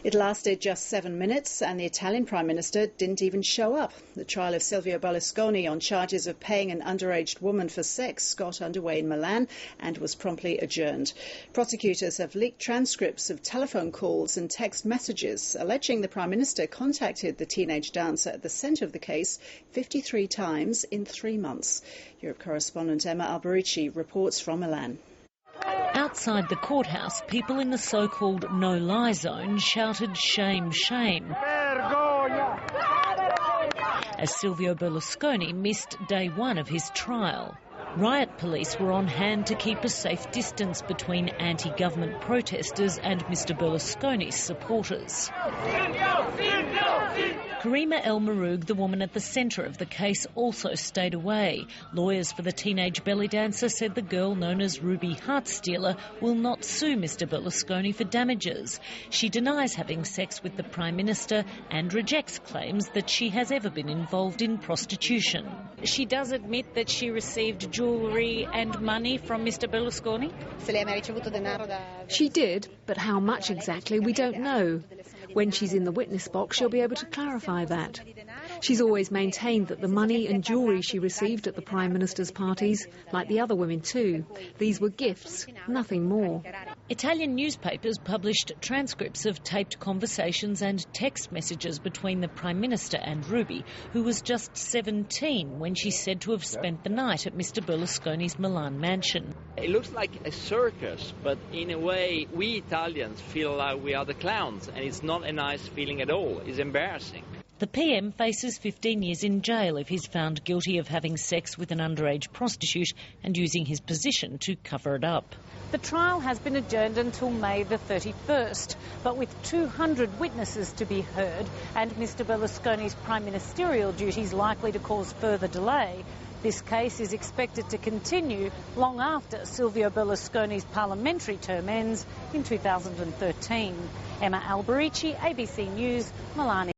It lasted just 7 minutes and the Italian Prime Minister didn't even show up. The trial of Silvio Berlusconi on charges of paying an underaged woman for sex got underway in Milan and was promptly adjourned. Prosecutors have leaked transcripts of telephone calls and text messages alleging the Prime Minister contacted the teenage dancer at the centre of the case 53 times in 3 months. Europe correspondent Emma Alberici reports from Milan. Outside the courthouse, people in the so-called no-lie zone shouted "shame, shame," as Silvio Berlusconi missed day one of his trial. Riot police were on hand to keep a safe distance between anti-government protesters and Mr Berlusconi's supporters. Karima El Maroug, the woman at the centre of the case, also stayed away. Lawyers for the teenage belly dancer said the girl known as Ruby Heartstealer will not sue Mr Berlusconi for damages. She denies having sex with the Prime Minister and rejects claims that she has ever been involved in prostitution. She does admit that she received jewellery and money from Mr Berlusconi? She did, but how much exactly we don't know. When she's in the witness box, she'll be able to clarify that. She's always maintained that the money and jewellery she received at the Prime Minister's parties, like the other women too, these were gifts, nothing more. Italian newspapers published transcripts of taped conversations and text messages between the Prime Minister and Ruby, who was just 17 when she's said to have spent the night at Mr Berlusconi's Milan mansion. It looks like a circus, but in a way we Italians feel like we are the clowns, and it's not a nice feeling at all. It's embarrassing. The PM faces 15 years in jail if he's found guilty of having sex with an underage prostitute and using his position to cover it up. The trial has been adjourned until May the 31st, but with 200 witnesses to be heard and Mr Berlusconi's prime ministerial duties likely to cause further delay, this case is expected to continue long after Silvio Berlusconi's parliamentary term ends in 2013. Emma Alberici, ABC News, Milan.